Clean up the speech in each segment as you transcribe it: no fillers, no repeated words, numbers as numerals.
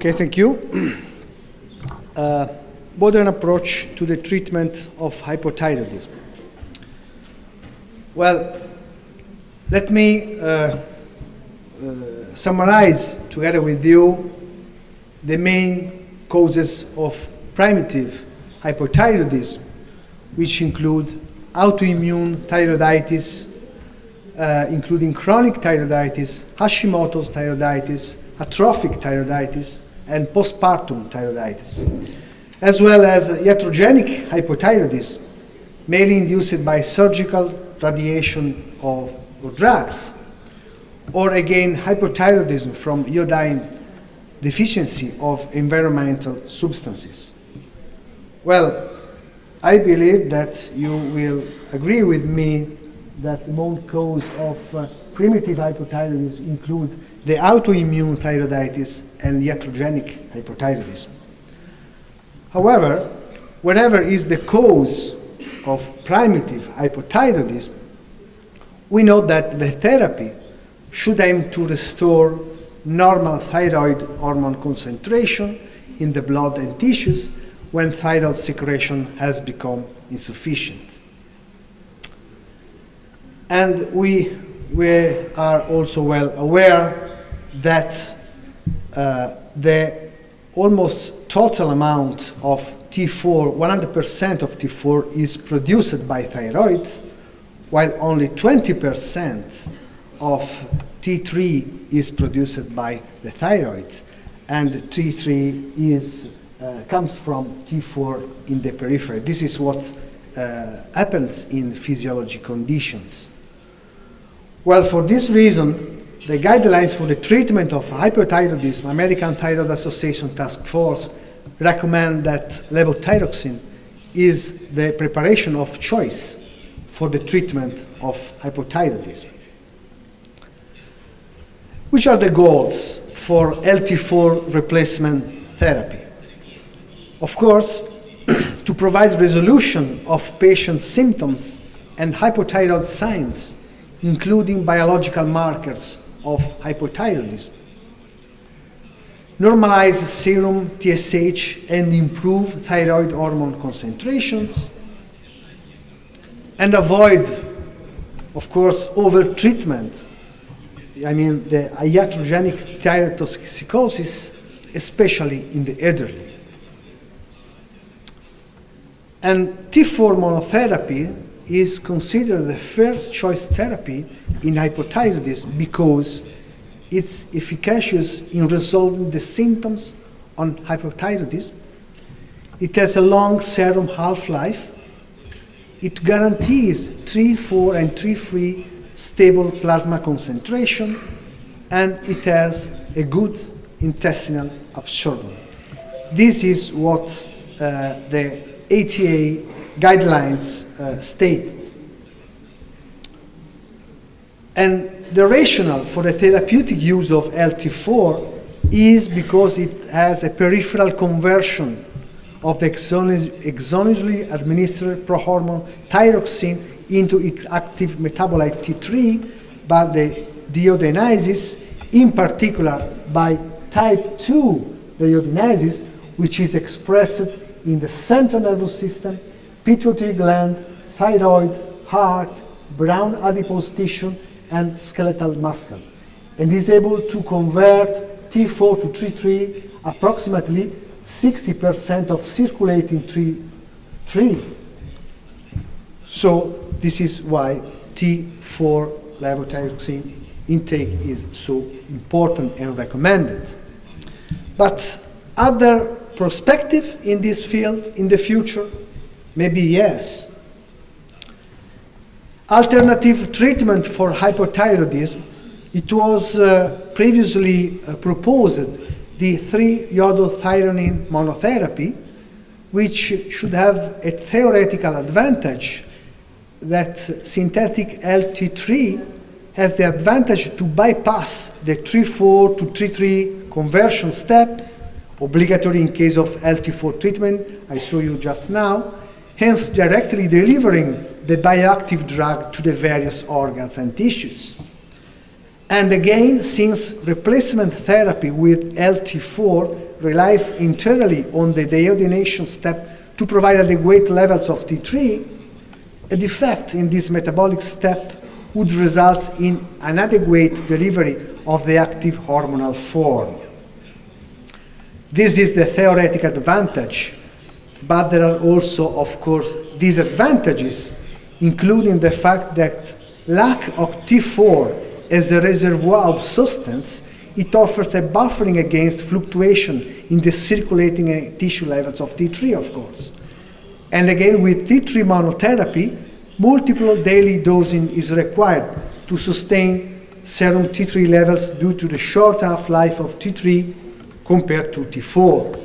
Okay, thank you. Modern approach to the treatment of hypothyroidism. Well, let me summarize together with you the main causes of primitive hypothyroidism, which include autoimmune thyroiditis, including chronic thyroiditis, Hashimoto's thyroiditis, atrophic thyroiditis, and postpartum thyroiditis, as well as iatrogenic hypothyroidism, mainly induced by surgical radiation or drugs, or again hypothyroidism from iodine deficiency of environmental substances. Well, I believe that you will agree with me that the main cause of primitive hypothyroidism include the autoimmune thyroiditis and iatrogenic hypothyroidism. However, whatever is the cause of primitive hypothyroidism, we know that the therapy should aim to restore normal thyroid hormone concentration in the blood and tissues when thyroid secretion has become insufficient. And we are also well aware that the almost total amount of T4, 100% of T4 is produced by thyroid, while only 20% of T3 is produced by the thyroid, and T3 comes from T4 in the periphery. This is what happens in physiology conditions. Well, for this reason, the guidelines for the treatment of hypothyroidism, American Thyroid Association Task Force, recommend that levothyroxine is the preparation of choice for the treatment of hypothyroidism. Which are the goals for LT4 replacement therapy? Of course, to provide resolution of patients' symptoms and hypothyroid signs, including biological markers of hypothyroidism. Normalize serum TSH and improve thyroid hormone concentrations. And avoid, of course, over-treatment. I mean, the iatrogenic thyrotoxicosis, especially in the elderly. And T4 monotherapy is considered the first choice therapy in hypothyroidism because it's efficacious in resolving the symptoms on hypothyroidism. It has a long serum half-life. It guarantees 3,4 and 3,3 stable plasma concentration, and it has a good intestinal absorption. This is what the ATA guidelines state. And the rationale for the therapeutic use of LT4 is because it has a peripheral conversion of the exogenously administered prohormone thyroxine into its active metabolite T3, but the deiodinases, in particular by type 2 deiodinases, which is expressed in the central nervous system, pituitary gland, thyroid, heart, brown adipose tissue, and skeletal muscle, and is able to convert T4 to T3 approximately 60% of circulating T3. So this is why T4 levothyroxine intake is so important and recommended. But other perspective in this field in the future? Maybe yes. Alternative treatment for hypothyroidism, it was previously proposed the 3-iodothyronine monotherapy, which should have a theoretical advantage that synthetic LT3 has the advantage to bypass the T4 to T3 conversion step, obligatory in case of LT4 treatment, I saw you just now, hence directly delivering the bioactive drug to the various organs and tissues. And again, since replacement therapy with LT4 relies entirely on the deiodination step to provide adequate levels of T3, a defect in this metabolic step would result in inadequate delivery of the active hormonal form. This is the theoretical advantage, but there are also, of course, disadvantages, including the fact that lack of T4 as a reservoir of substance, it offers a buffering against fluctuation in the circulating tissue levels of T3, of course. And again, with T3 monotherapy, multiple daily dosing is required to sustain serum T3 levels due to the short half-life of T3 compared to T4.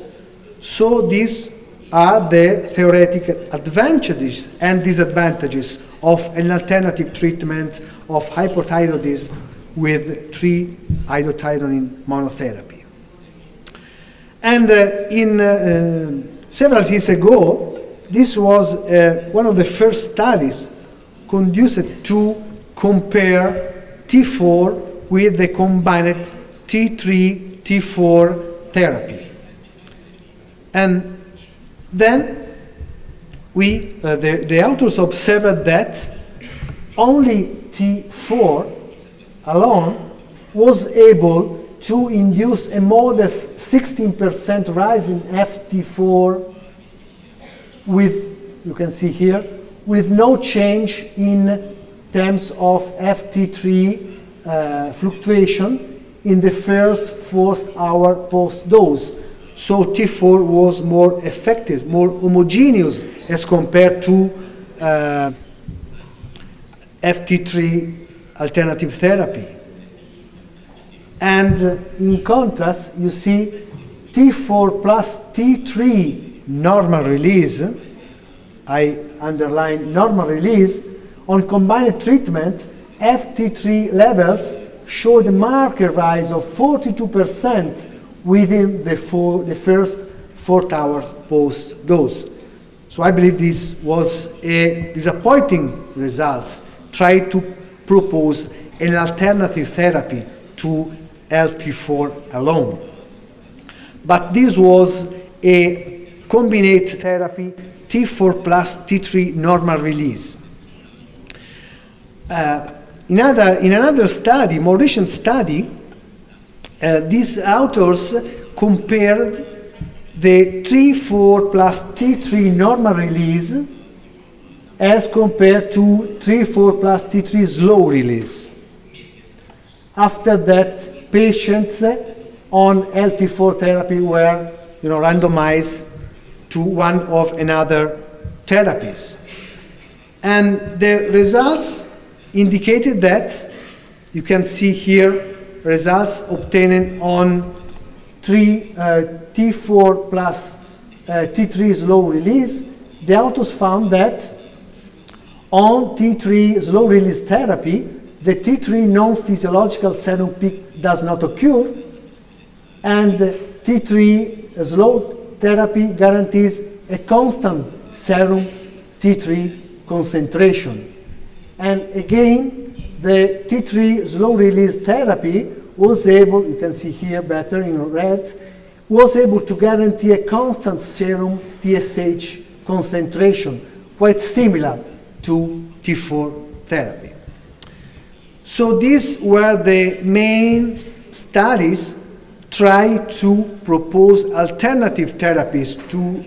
So these are the theoretical advantages and disadvantages of an alternative treatment of hypothyroidism with 3-iodothyronine monotherapy. And several years ago, this was one of the first studies conducted to compare T4 with the combined T3-T4 therapy. And then the authors observed that only T4 alone was able to induce a modest 16% rise in FT4 with, you can see here, with no change in terms of FT3 fluctuation in the first 4 hour post-dose. So T4 was more effective, more homogeneous as compared to FT3 alternative therapy. And in contrast, you see T4 plus T3 normal release, I underline normal release, on combined treatment, FT3 levels showed a marked rise of 42% within the first 4 hours post-dose. So I believe this was a disappointing result. Try to propose an alternative therapy to LT4 alone. But this was a combined therapy, T4 plus T3 normal release. In another study, more recent study, these authors compared the T4 plus T3 normal release as compared to T4 plus T3 slow release. After that, patients on LT4 therapy were randomized to one of another therapies. And the results indicated that, you can see here, results obtained on T4 plus T3 slow release. The authors found that on T3 slow release therapy, the T3 non-physiological serum peak does not occur, and T3 slow therapy guarantees a constant serum T3 concentration. And again, the T3 slow release therapy was able, you can see here better in red, was able to guarantee a constant serum TSH concentration, quite similar to T4 therapy. So these were the main studies trying to propose alternative therapies to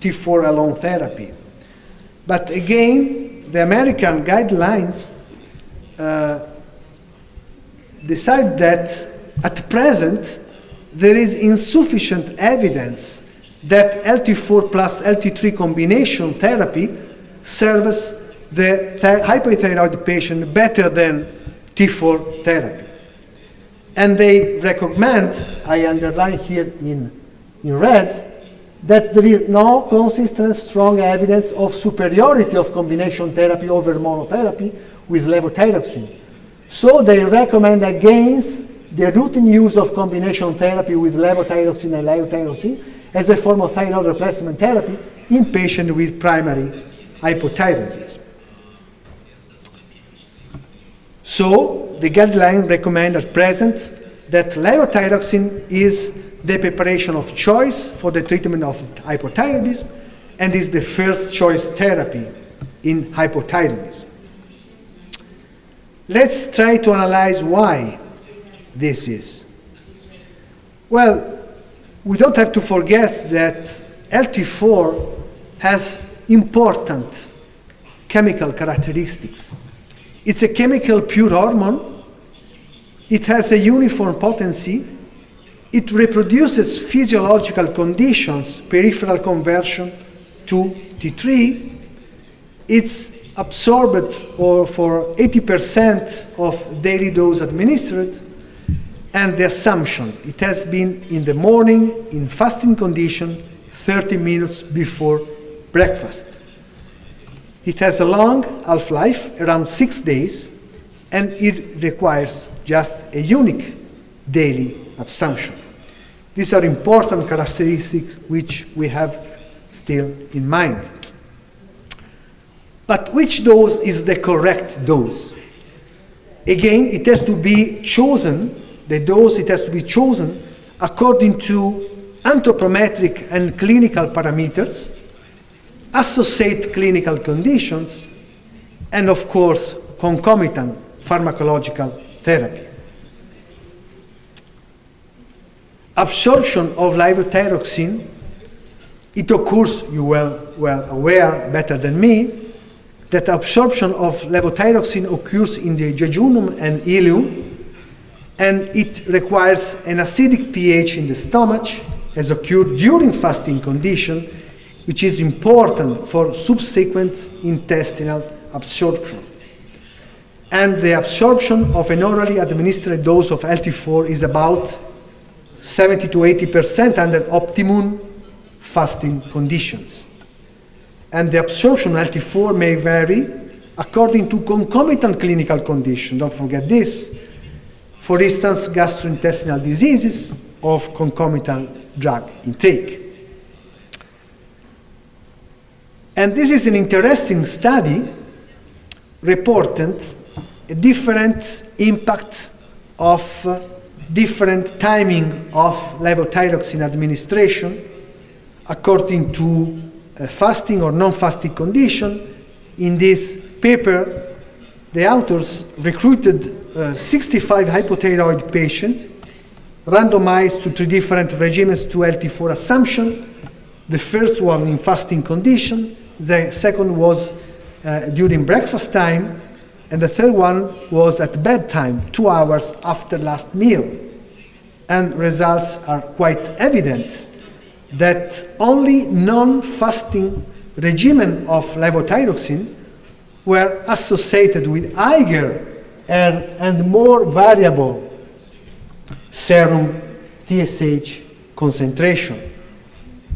T4 alone therapy. But again, the American guidelines decide that at present there is insufficient evidence that LT4 plus LT3 combination therapy serves the hypothyroid patient better than T4 therapy. And they recommend, I underline here in red, that there is no consistent strong evidence of superiority of combination therapy over monotherapy with levothyroxine. So they recommend against the routine use of combination therapy with levothyroxine and leothyroxine as a form of thyroid replacement therapy in patients with primary hypothyroidism. So the guidelines recommend at present that levothyroxine is the preparation of choice for the treatment of hypothyroidism, and is the first choice therapy in hypothyroidism. Let's try to analyze why this is. Well, we don't have to forget that LT4 has important chemical characteristics. It's a chemical pure hormone. It has a uniform potency. It reproduces physiological conditions, peripheral conversion to T3. It's absorbed for 80% of daily dose administered. And the assumption, it has been in the morning in fasting condition 30 minutes before breakfast. It has a long half-life, around 6 days, and it requires just a unique daily absorption. These are important characteristics which we have still in mind. But which dose is the correct dose? Again, it has to be chosen, the dose it has to be chosen according to anthropometric and clinical parameters, associated clinical conditions, and of course, concomitant pharmacological therapy. Absorption of levothyroxine, it occurs, you well aware better than me, that absorption of levothyroxine occurs in the jejunum and ileum, and it requires an acidic pH in the stomach, as occurred during fasting condition, which is important for subsequent intestinal absorption. And the absorption of an orally administered dose of LT4 is about 70 to 80% under optimum fasting conditions. And the absorption of LT4 may vary according to concomitant clinical conditions. Don't forget this. For instance, gastrointestinal diseases of concomitant drug intake. And this is an interesting study reported a different impact of different timing of levothyroxine administration according to fasting or non-fasting condition. In this paper, the authors recruited 65 hypothyroid patients, randomized to 3 different regimens to LT4 assumption. The first one in fasting condition, the second was during breakfast time, and the third one was at bedtime, 2 hours after last meal. And results are quite evident that only non-fasting regimen of levothyroxine were associated with higher and more variable serum TSH concentration,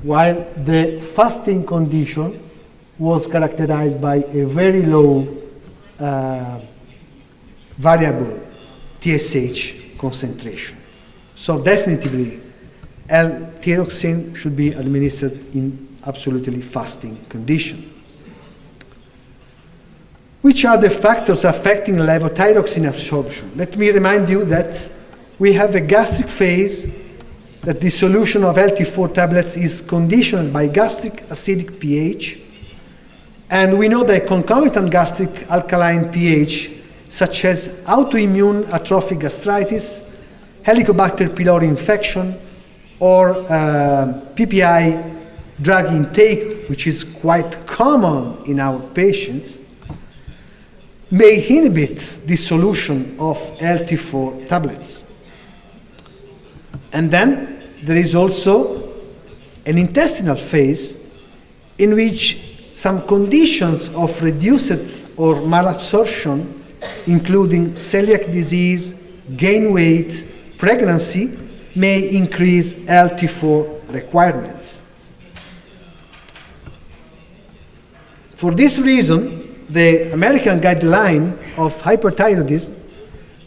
while the fasting condition was characterized by a very low variable TSH concentration. So definitely L-thyroxine should be administered in absolutely fasting condition. Which are the factors affecting levothyroxine absorption? Let me remind you that we have a gastric phase, that the solution of LT4 tablets is conditioned by gastric acidic pH, and we know that concomitant gastric alkaline pH, such as autoimmune atrophic gastritis, Helicobacter pylori infection, or PPI drug intake, which is quite common in our patients, may inhibit the solution of LT4 tablets. And then there is also an intestinal phase in which some conditions of reduced or malabsorption, including celiac disease, gain weight, pregnancy, may increase LT4 requirements. For this reason, the American guideline of hyperthyroidism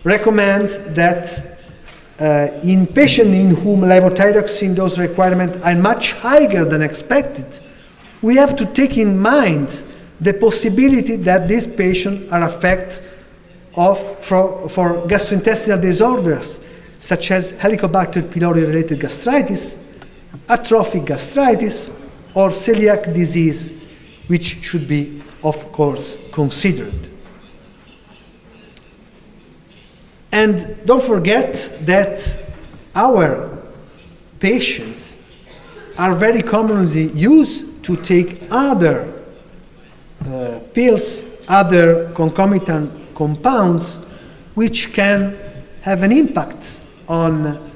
recommend that in patients in whom levothyroxine dose requirements are much higher than expected, we have to take in mind the possibility that these patients are affected for gastrointestinal disorders, such as Helicobacter pylori-related gastritis, atrophic gastritis, or celiac disease, which should be, of course, considered. And don't forget that our patients are very commonly used to take other pills, other concomitant compounds, which can have an impact on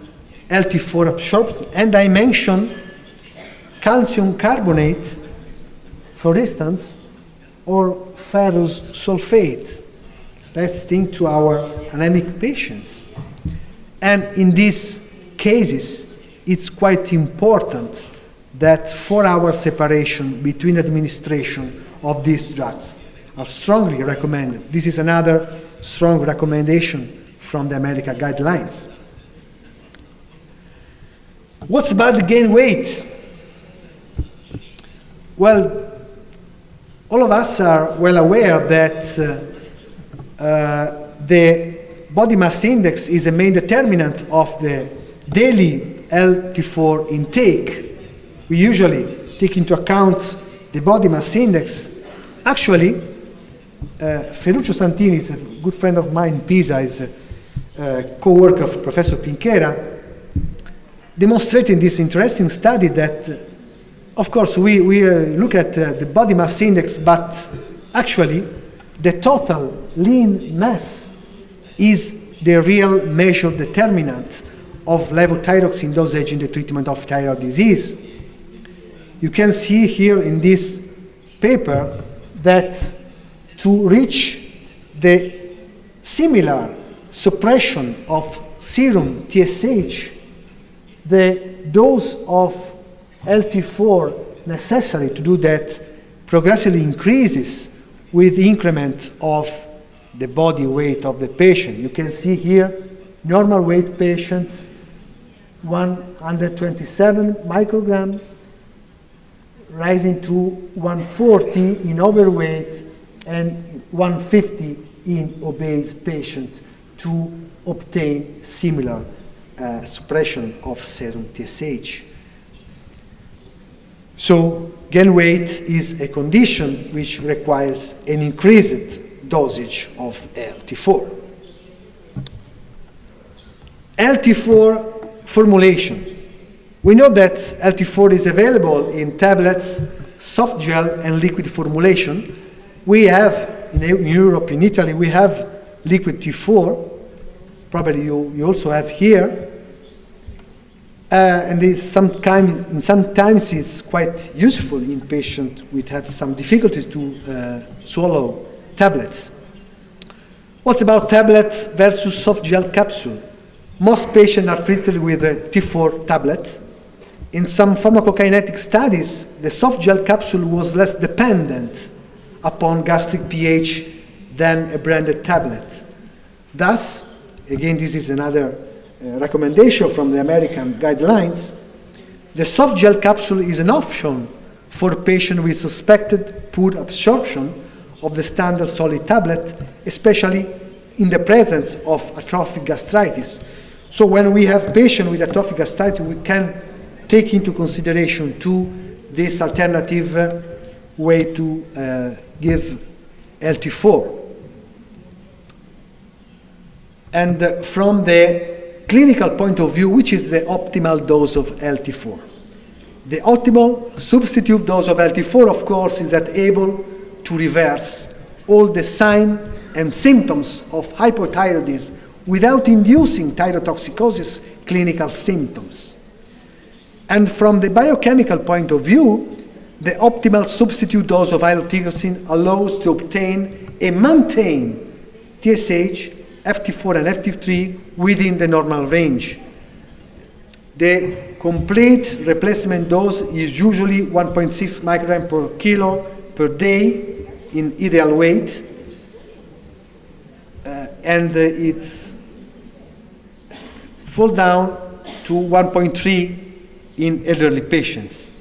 LT4 absorption. And I mentioned calcium carbonate, for instance, or ferrous sulfate. Let's think to our anemic patients. And in these cases, it's quite important that 4-hour separation between administration of these drugs are strongly recommended. This is another strong recommendation from the American guidelines. What's about the gain weight? Well, all of us are well aware that the body mass index is a main determinant of the daily LT4 intake. We usually take into account the body mass index. Actually, Ferruccio Santini is a good friend of mine in Pisa, is a co-worker of Professor Pinchera, demonstrating this interesting study that, of course, we look at the body mass index, but actually the total lean mass is the real measured determinant of levothyroxine dosage in the treatment of thyroid disease. You can see here in this paper that to reach the similar suppression of serum TSH, the dose of LT4 necessary to do that progressively increases with the increment of the body weight of the patient. You can see here normal weight patients 127 microgram rising to 140 in overweight and 150 in obese patient to obtain similar suppression of serum TSH. So gain weight is a condition which requires an increased dosage of LT4. LT4 formulation. We know that LT4 is available in tablets, soft gel, and liquid formulation. We have, in Europe, in Italy, we have liquid T4. Probably you also have here. And sometimes it's quite useful in patients who have some difficulties to swallow tablets. What's about tablets versus soft gel capsule? Most patients are treated with a T4 tablet. In some pharmacokinetic studies, the soft gel capsule was less dependent upon gastric pH than a branded tablet. Thus, again, this is another recommendation from the American guidelines, the soft gel capsule is an option for patients with suspected poor absorption of the standard solid tablet, especially in the presence of atrophic gastritis. So when we have patients with atrophic gastritis, we can take into consideration this alternative way to give LT4. And from the clinical point of view, which is the optimal dose of LT4? The optimal substitute dose of LT4, of course, is that able to reverse all the signs and symptoms of hypothyroidism without inducing thyrotoxicosis clinical symptoms. And from the biochemical point of view, the optimal substitute dose of L-tyrosine allows to obtain and maintain TSH, FT4 and FT3 within the normal range. The complete replacement dose is usually 1.6 microgram per kilo per day in ideal weight, and it's fall down to 1.3 in elderly patients.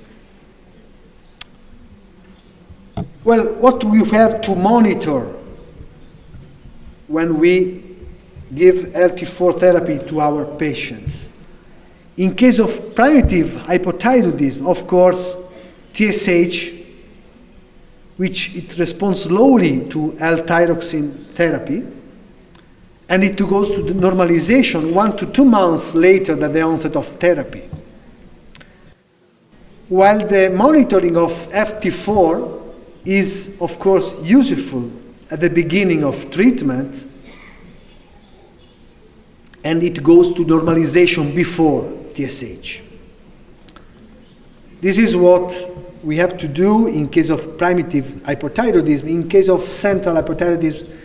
Well, what we have to monitor when we give LT4 therapy to our patients. In case of primitive hypothyroidism, of course, TSH, which it responds slowly to L-thyroxine therapy, and it goes to the normalization 1 to 2 months later than the onset of therapy. While the monitoring of FT4 is, of course, useful at the beginning of treatment, and it goes to normalization before TSH. This is what we have to do in case of primitive hypothyroidism. In case of central hypothyroidism,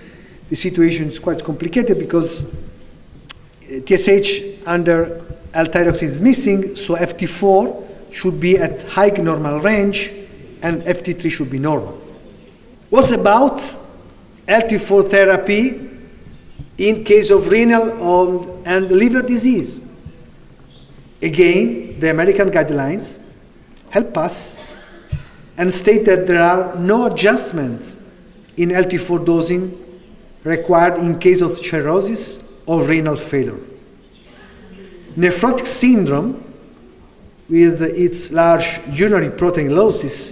the situation is quite complicated because TSH under L-thyroxine is missing, so FT4 should be at high normal range and FT3 should be normal. What about LT4 therapy in case of renal and liver disease? Again, the American guidelines help us and state that there are no adjustments in LT4 dosing required in case of cirrhosis or renal failure. Nephrotic syndrome, with its large urinary protein losses,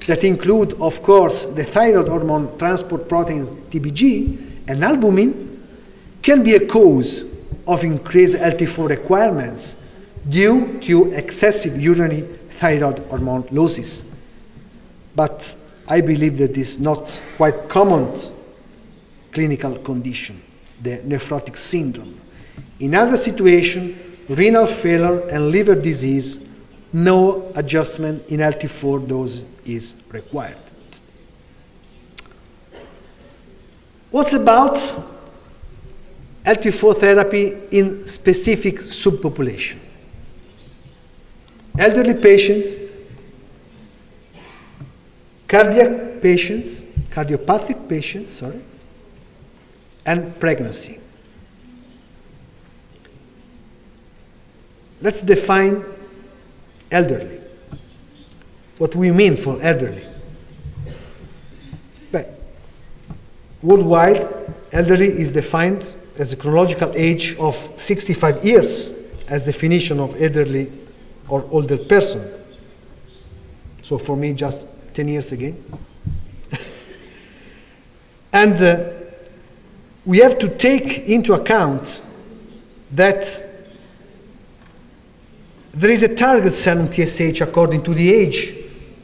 that include, of course, the thyroid hormone transport proteins TBG and albumin, can be a cause of increased LT4 requirements due to excessive urinary thyroid hormone losses. But I believe that this is not quite common clinical condition, the nephrotic syndrome. In other situations, renal failure and liver disease, no adjustment in LT4 dose is required. What's about LT4 therapy in specific subpopulation? Elderly patients, cardiopathic patients, and pregnancy. Let's define elderly. What we mean for elderly. Worldwide, elderly is defined as a chronological age of 65 years as definition of elderly or older person. So for me, just 10 years again. And we have to take into account that there is a target serum TSH according to the age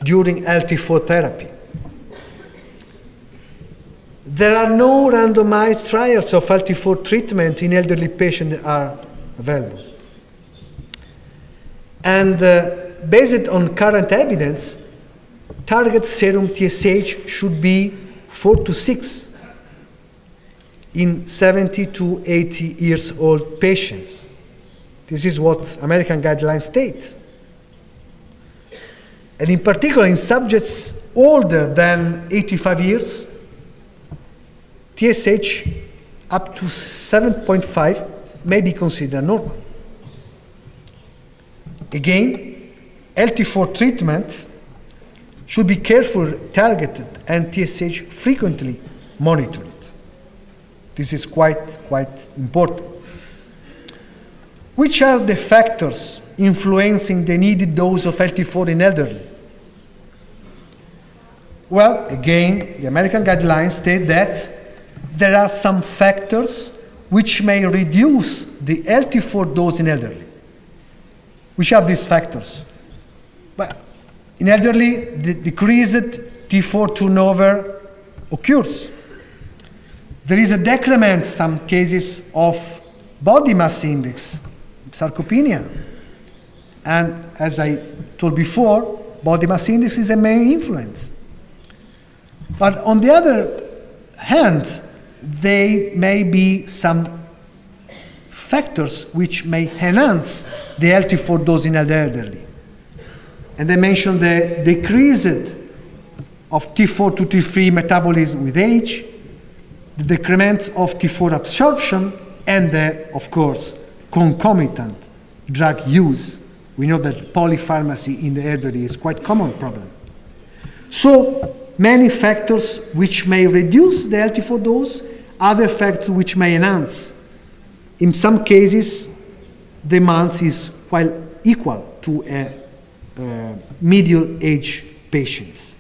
during LT4 therapy. There are no randomized trials of LT4 treatment in elderly patients that are available. And based on current evidence, target serum TSH should be 4 to 6 in 70 to 80 years old patients. This is what American guidelines state. And in particular, in subjects older than 85 years, TSH up to 7.5 may be considered normal. Again, LT4 treatment should be carefully targeted and TSH frequently monitored. This is quite important. Which are the factors influencing the needed dose of LT4 in elderly? Well, again, the American guidelines state that there are some factors which may reduce the LT4 dose in elderly. Which are these factors? Well, in elderly, the decreased T4 turnover occurs. There is a decrement in some cases of body mass index, sarcopenia. And as I told before, body mass index is a main influence. But on the other hand, there may be some factors which may enhance the LT4 dose in the elderly. And I mentioned the decrease of T4 to T3 metabolism with age, the decrement of T4 absorption, and of course, concomitant drug use. We know that polypharmacy in the elderly is quite a common problem. So, many factors which may reduce the LT4 dose other factors which may enhance. In some cases, the amount is quite equal to a middle-aged patients.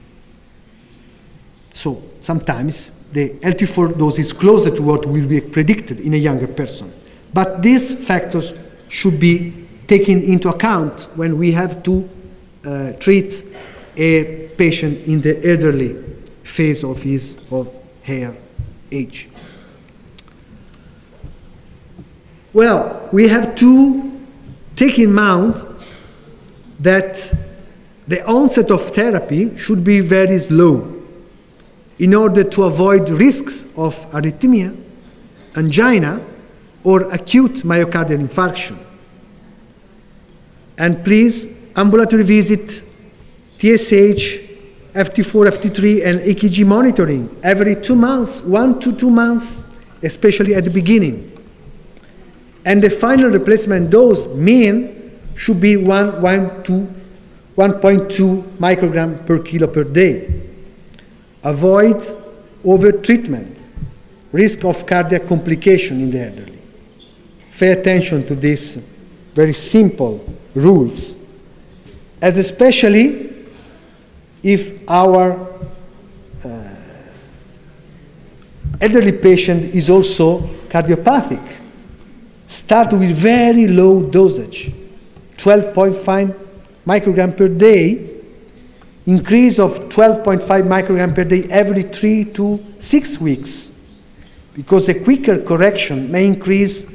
So sometimes the LT4 dose is closer to what will be predicted in a younger person. But these factors should be taken into account when we have to treat a patient in the elderly phase of his or her age. Well, we have to take in mind that the onset of therapy should be very slow in order to avoid risks of arrhythmia, angina, or acute myocardial infarction. And please, ambulatory visit, TSH, FT4, FT3, and EKG monitoring every 2 months, 1 to 2 months, especially at the beginning. And the final replacement dose mean should be 1.2 microgram per kilo per day. Avoid over-treatment, risk of cardiac complication in the elderly. Pay attention to these very simple rules, and especially if our elderly patient is also cardiopathic. Start with very low dosage, 12.5 microgram per day, increase of 12.5 microgram per day every 3 to 6 weeks, because a quicker correction may increase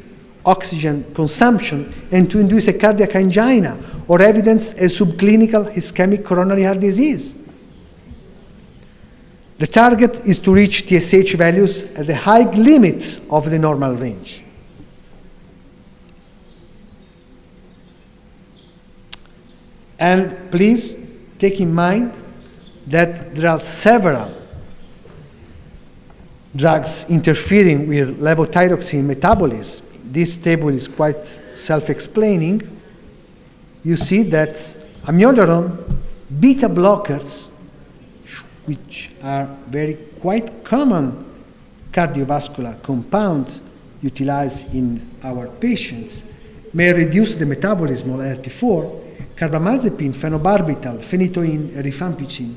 oxygen consumption and to induce a cardiac angina or evidence a subclinical ischemic coronary heart disease. The target is to reach TSH values at the high limit of the normal range. And please take in mind that there are several drugs interfering with levothyroxine metabolism. This table is quite self-explaining. You see that amiodarone, beta blockers, which are very quite common cardiovascular compounds utilized in our patients, may reduce the metabolism of LT4. Carbamazepine, phenobarbital, phenytoin, and rifampicin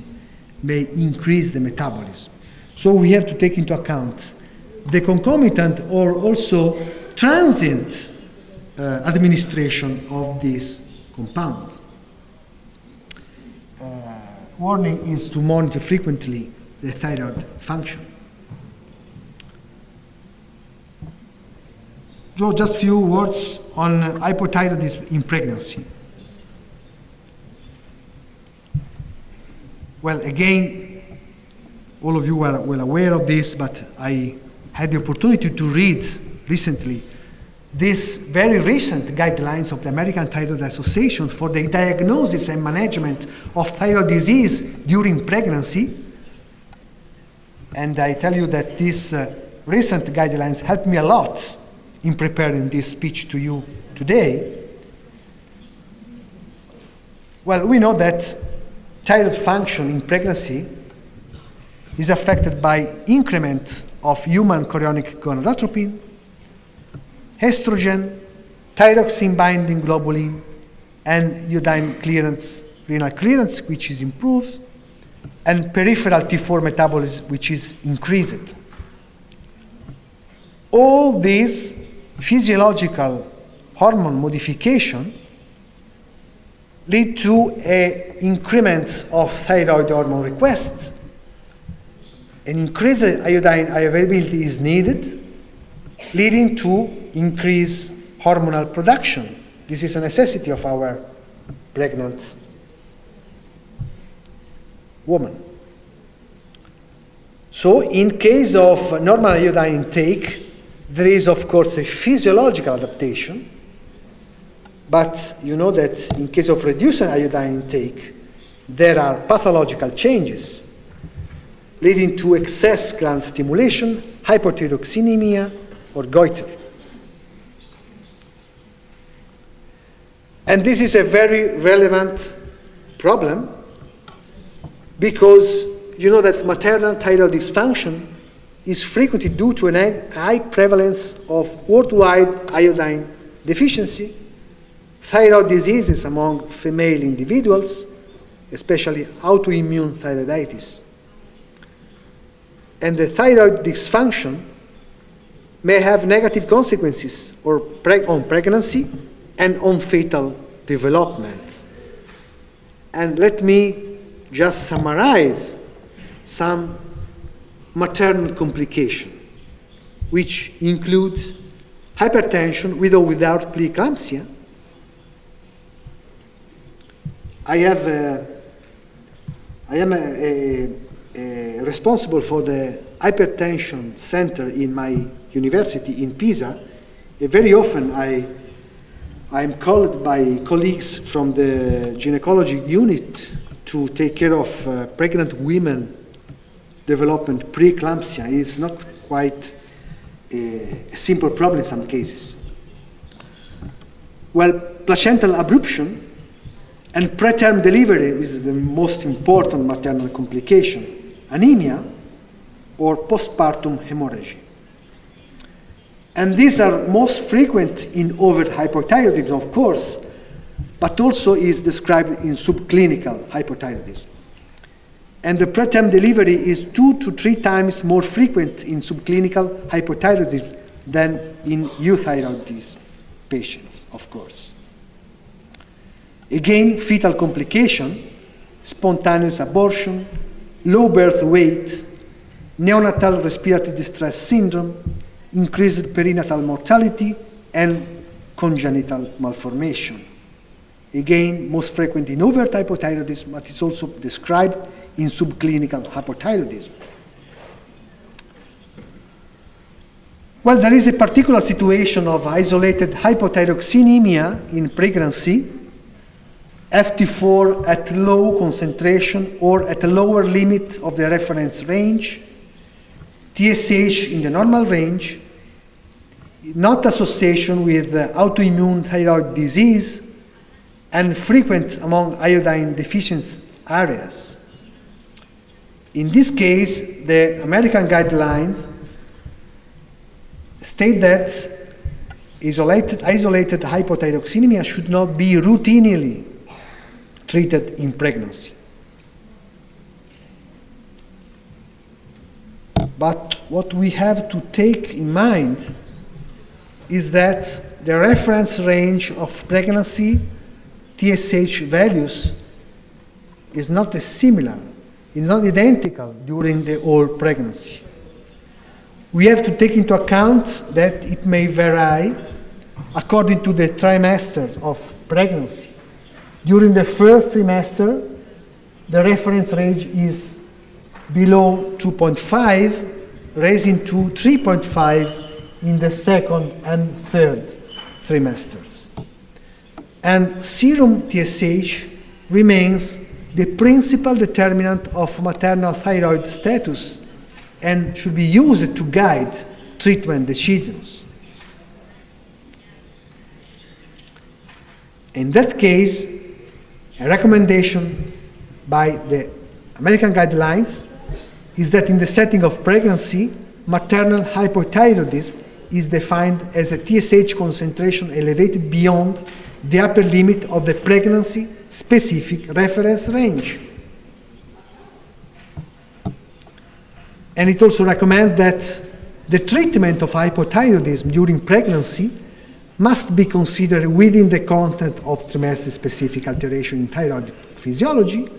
may increase the metabolism. So we have to take into account the concomitant or also transient administration of this compound. Warning is to monitor frequently the thyroid function. So just a few words on hypothyroidism in pregnancy. Well, again, all of you are well aware of this, but I had the opportunity to read recently these very recent guidelines of the American Thyroid Association for the diagnosis and management of thyroid disease during pregnancy. And I tell you that these recent guidelines helped me a lot in preparing this speech to you today. Well, we know that thyroid function in pregnancy is affected by increment of human chorionic gonadotropin, estrogen, thyroxine-binding globulin, and iodine clearance, renal clearance, which is improved, and peripheral T4 metabolism, which is increased. All these physiological hormone modification lead to an increment of thyroid hormone requests. An increased iodine availability is needed, leading to increased hormonal production. This is a necessity of our pregnant woman. So in case of normal iodine intake, there is of course a physiological adaptation, but you know that in case of reduced iodine intake, there are pathological changes leading to excess gland stimulation, hypothyroxemia, or goiter. And this is a very relevant problem because you know that maternal thyroid dysfunction is frequently due to a high prevalence of worldwide iodine deficiency, thyroid diseases among female individuals, especially autoimmune thyroiditis. And the thyroid dysfunction may have negative consequences on pregnancy and on fetal development. And let me just summarize some maternal complications, which include hypertension with or without preeclampsia. I am responsible for the hypertension center in my university in Pisa. Very often I am called by colleagues from the gynecology unit to take care of pregnant women developing preeclampsia. It's not quite a simple problem in some cases. Well, placental abruption and preterm delivery is the most important maternal complication, anemia or postpartum hemorrhage. And these are most frequent in overt hypothyroidism, of course, but also is described in subclinical hypothyroidism. And the preterm delivery is 2 to 3 times more frequent in subclinical hypothyroidism than in euthyroidism patients, of course. Again, fetal complication, spontaneous abortion, low birth weight, neonatal respiratory distress syndrome, increased perinatal mortality, and congenital malformation. Again, most frequent in overt hypothyroidism, but it's also described in subclinical hypothyroidism. Well, there is a particular situation of isolated hypothyroxemia in pregnancy, FT4 at low concentration or at a lower limit of the reference range, TSH in the normal range, not association with autoimmune thyroid disease, and frequent among iodine deficient areas. In this case, the American guidelines state that isolated hypothyroxemia should not be routinely treated in pregnancy. But what we have to take in mind is that the reference range of pregnancy TSH values is not similar, it's not identical during the whole pregnancy. We have to take into account that it may vary according to the trimesters of pregnancy. During the first trimester, the reference range is below 2.5, raising to 3.5 in the second and third trimesters. And serum TSH remains the principal determinant of maternal thyroid status and should be used to guide treatment decisions. In that case, a recommendation by the American guidelines is that in the setting of pregnancy, maternal hypothyroidism is defined as a TSH concentration elevated beyond the upper limit of the pregnancy-specific reference range. And it also recommends that the treatment of hypothyroidism during pregnancy must be considered within the content of trimester-specific alteration in thyroid physiology.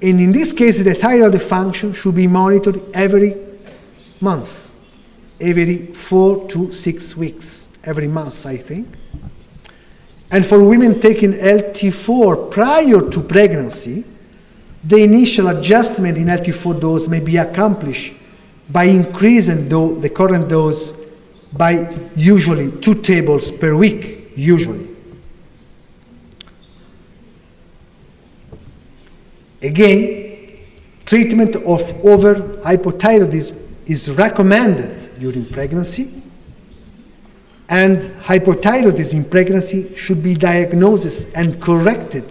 And in this case, the thyroid function should be monitored every month, every 4 to 6 weeks, every month, I think. And for women taking LT4 prior to pregnancy, the initial adjustment in LT4 dose may be accomplished by increasing the current dose by usually 2 tables per week, usually. Again, treatment of overt hypothyroidism is recommended during pregnancy, and hypothyroidism in pregnancy should be diagnosed and corrected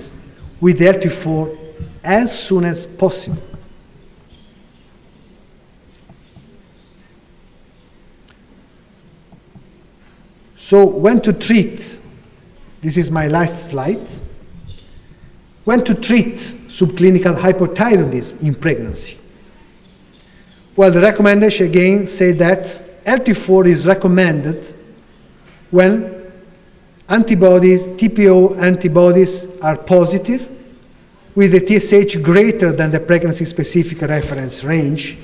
with LT4 as soon as possible. So when to treat, this is my last slide, when to treat subclinical hypothyroidism in pregnancy. Well, the recommendation again say that LT4 is recommended when antibodies, TPO antibodies are positive with a TSH greater than the pregnancy-specific reference range,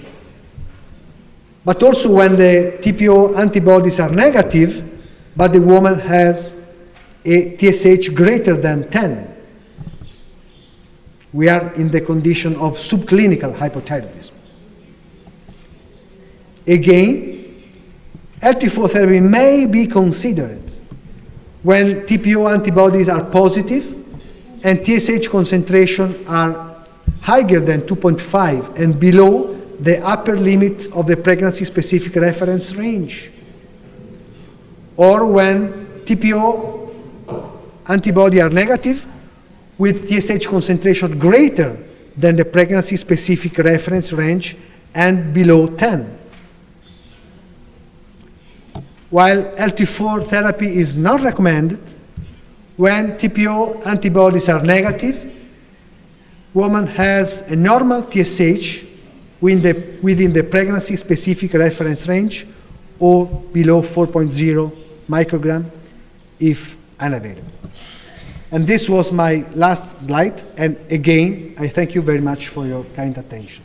but also when the TPO antibodies are negative, but the woman has a TSH greater than 10. We are in the condition of subclinical hypothyroidism. Again, LT4 therapy may be considered when TPO antibodies are positive and TSH concentration are higher than 2.5 and below the upper limit of the pregnancy-specific reference range, or when TPO antibody are negative with TSH concentration greater than the pregnancy-specific reference range and below 10. While LT4 therapy is not recommended when TPO antibodies are negative, woman has a normal TSH within the pregnancy-specific reference range or below 4.0 microgram if unavailable. And this was my last slide, and again, I thank you very much for your kind attention.